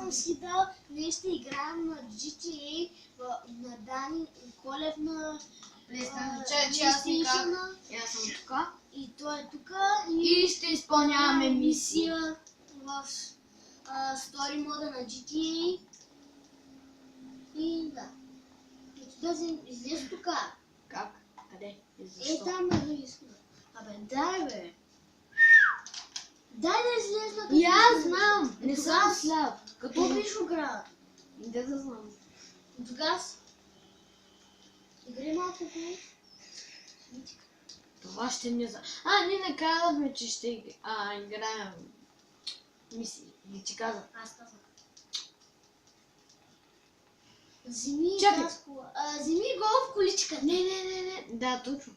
съм си дал, ние ще играем на GTA, на Дани Колев на PlayStation. Аз съм тук. И той е тук. И ще изпълняваме мисия. мисия в Story мода на GTA. И да. Да излез тук. Как? Къде? И защо? Там е изхода. Абе, дай бе. Дай да излезна. И аз знам. Не Тогава- съм сляп. Като биш ограда. Не да знам. Тогава игри малко по... Това ще не за... ние не казахме, че ще играем мисии. Не ти казах. Аз казвам. Вземи Чакай. каско. Вземи го в количка. Не. Да, точно.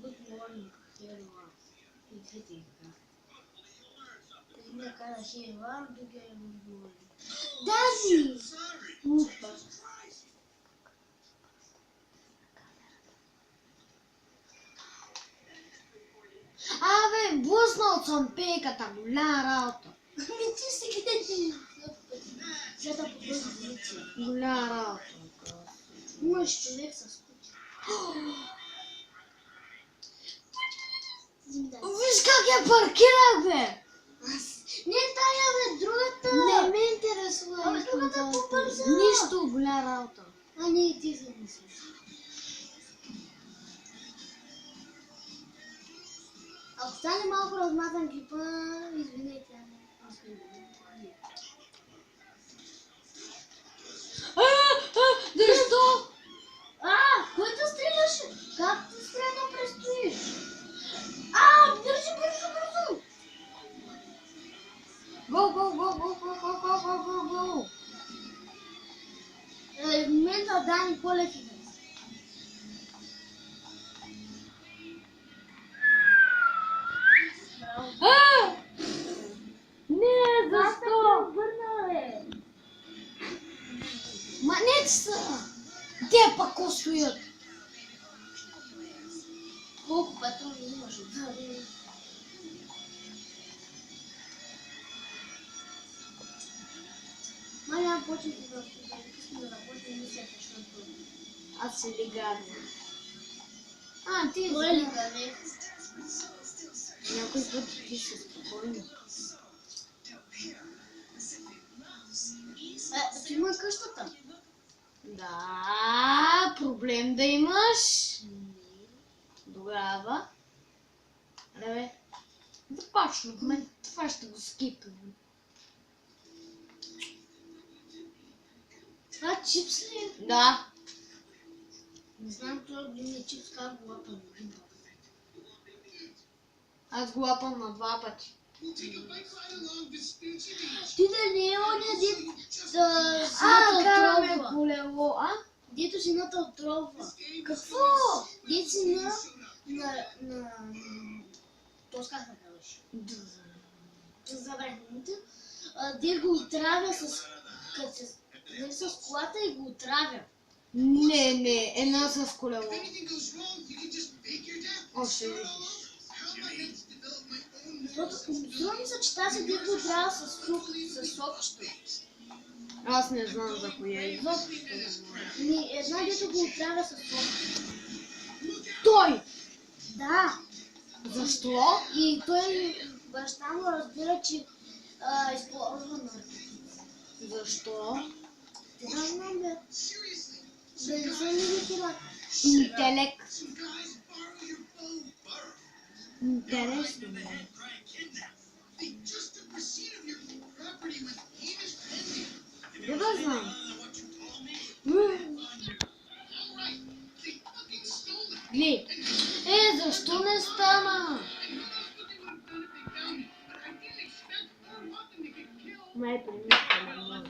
Good morning, here you are. Мне каза, here you are, do you good morning. Дази! Упа. Абе, блъснал съм пейката, голяма работа. Ти си гледи. След да побърза полиция. Голяма работа. Имаш човек с куча. Виж как я паркирах, бе! Не тая, бе, другата. Не ме интересува. Абе, другата по-бърза. Нищо, голяма работа. Не, ти се мислиш. Ако стане малко размазан клипа, извинете. Защо? Който стреляше? Как ти спря да престоиш? Бързо! Го! В момента Дани Колев иде. Не, защо? Върна, бе. Манете са! Те пак стоят. Колко патрони имаш отзади? Няма почнете да започне мисията, защото... Аз се лигарня. Ти Кой е ли бе? някой път ти се спокойно. Ти има къщата? Да, проблем да имаш. Тогава. Абе, започнахме. Това ще го скипнем. Това чипс ли е? Да. Не знам това ли е чипс, как го лапам. Аз го лапам на 2 пъти. Ти да не е оня дет да си Караме отрова. колело, Дето сината отрова. Какво? Дето си на... То как да казваш? Забравихме. Дето го отравя с колата и го отравя. Не, една с колело. Още видиш. Струва ми се, че тази дето го отравя с сокчето. Аз не знам за коя е. Една дето го отравя с сокчето. Той! Да. Защо? И той, баща му разбира, че използва наркотици. Защо? Те да знам, бе. Да не са медитират. Интелект. Интересно, бе. Не да знам. Гли. Защо не стана? Май примиска на много.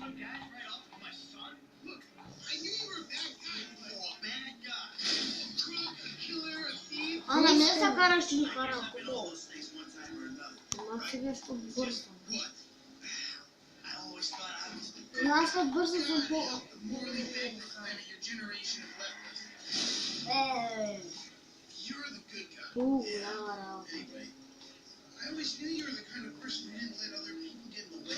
На мен се караш ли хара? Ама сега ще бързам. Аз път бързо съм по... Голяма работа. I always knew you were the kind of person who didn't let other people get in the way.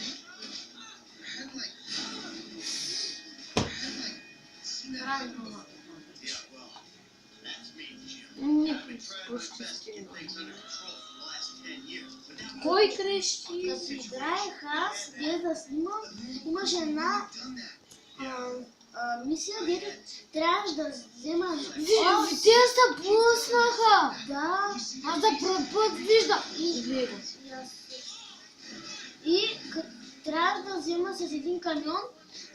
I had seen that happen before. Yeah, well, that's me, Jim. Не I've been trying my best to почти. get things under control for the last 10 years, but now Кой крещи? Като играех аз, без да снимам, имаше една I've done that. мисия, дето трябваше да взема... Те се пуснаха! Да, Аз за пръв път виждам. Него. и трябваше да взема с един камион,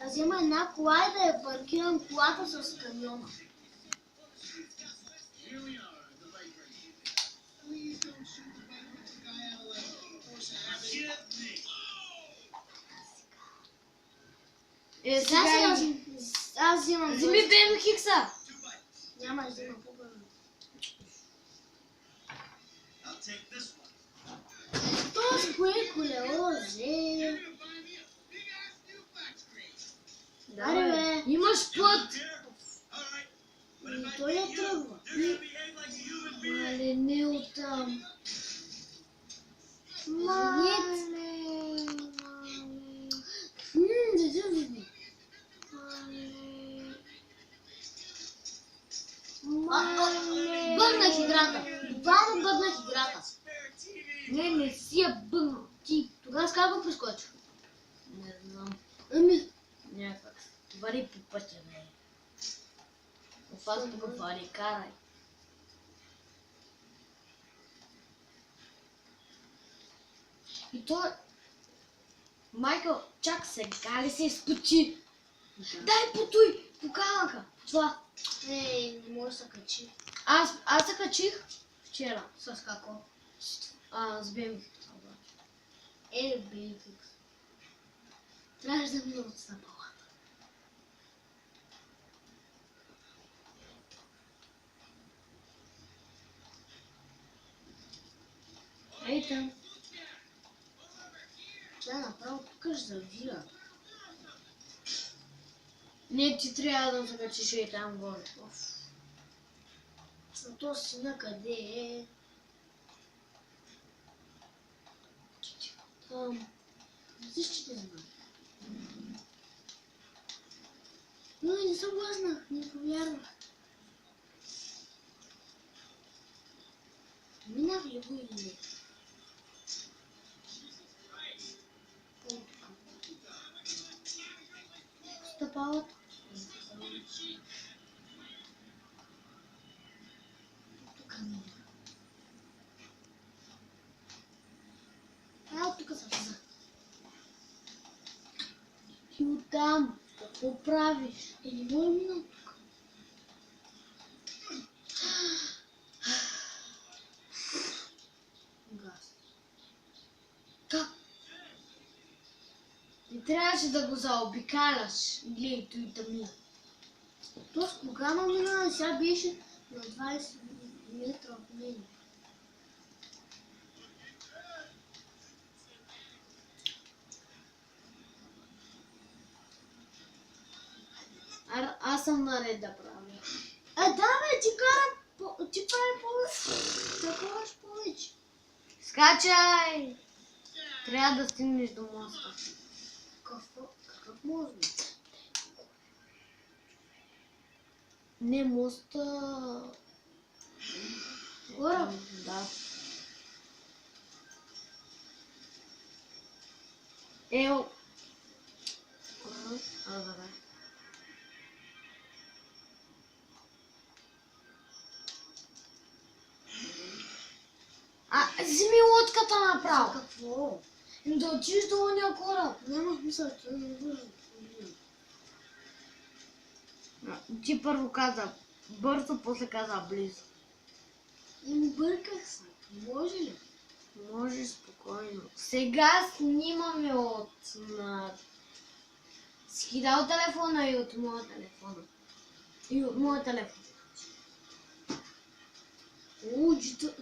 да взема една кола и да я паркирам колата с камиона. Here we are, the bike race. Please don't shoot the bike with the guy out of the force of habit. Get me. Сега аз взимам... Вземи БМ Хикса. Няма да взема по-бързо. I'll take this one. То с кое колело взе? Аре бе, Имаш път. и той не тръгва. Мале, не оттам. Бъгнах играта. Буквално бъгнах играта. Не си я бъгнал. Ти. Тогава с как го прескочих? Не знам. Ами, Някак. Вари по пътя, бе. Аз тук вари, карай. И то... Майкъл, чак сега ли се изпочи? Дай по той, по камъка. Това. не може да се качи. Аз се качих вчера. С какво? С БМХ. Бейфикс. Трябваше да мина от стъпала. Ей там. Да, направо тук ще завира. Не, ти трябва да се качиш и там горе. А то си на къде е? Там. Всички не знам. Но не съм гласнах, не повярвах. Минах ли го или не? Стъпалата. Тук не е. А, от тук съм за. И оттам. Какво правиш? Не мога да мина от тук. Газ. Как? Не трябваше да го заобикаляш. Гледай, той да мина. То с кога мина, сега беше на 20 метра от мен. Аз съм наред да правя. Да бе, ти прави повече. Таковаш повече. Скачай! Трябва да стигнеш до моста. Какъв може? Не моста... Горе? Да. Ео. Добре. Вземи лодката направо. Какво? Да отидеш до ония кораб. Няма смисъл, че не може. Ти първо каза бързо, после каза близо. Бърках се. Може ли? Може спокойно. Сега снимаме си ги дал телефона и от моя телефона. И от моя телефон. О,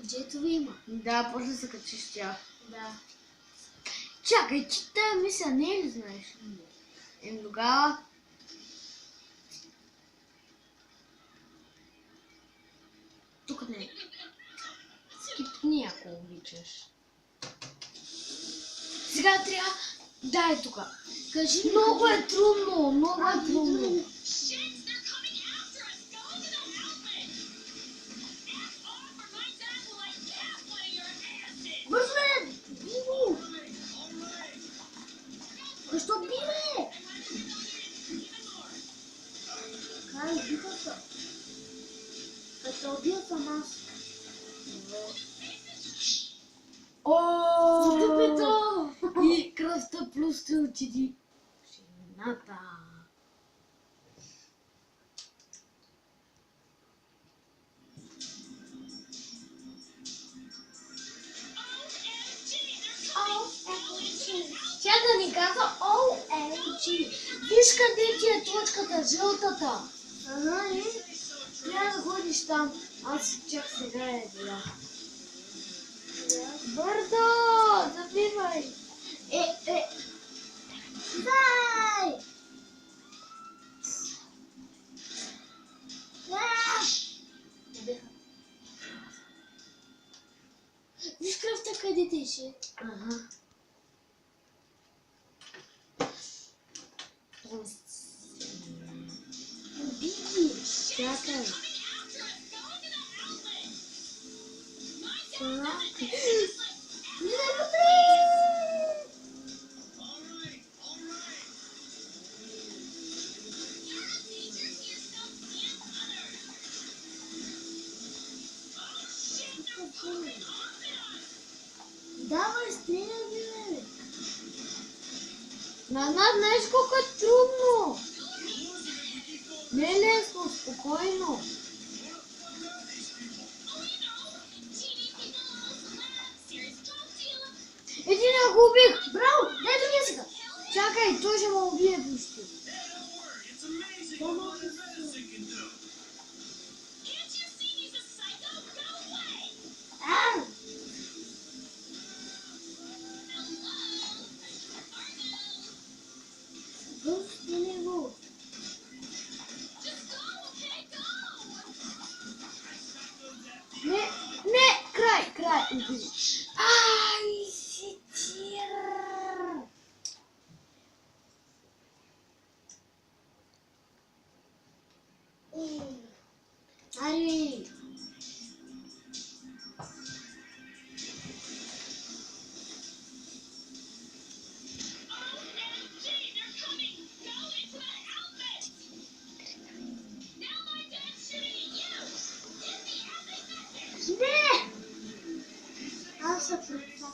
джетове има. Да, после се качиш тях. Да. Чакай, че тая мисля не е ли знаеш? Тогава... Тук не е. обичаш. Сега трябва... Дай тук. Кажи ми, Много е трудно, много е трудно. Бързо е! Биго! Защо биве? Кай, биха са. Като убия съм аз. О! Дупето! И кръвта плюс ще отиди. Жената. Тя да ни казва OMG. Виж къде ти е точката, жълтата. Ага, и? Трябва да ходиш там. Аз чак сега я видя. Бързо! Забивай! Дай! Виж кръвта къде тече. Ага. Биги! Чакай. Не вътре! Давай, стреляй, бе! Знаеш колко е трудно. Не е лесно, спокойно. Един го убих. Браво! Дай другия сега! Чакай, той ще ме убие почти. А! Стреляй го! Не, край, убий. Ай, си тир. Ари! Не! Аз се препа.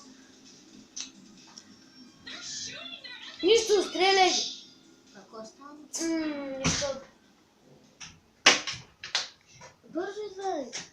Нищо, стреляй. Какво става? Нищо. Бързо извади.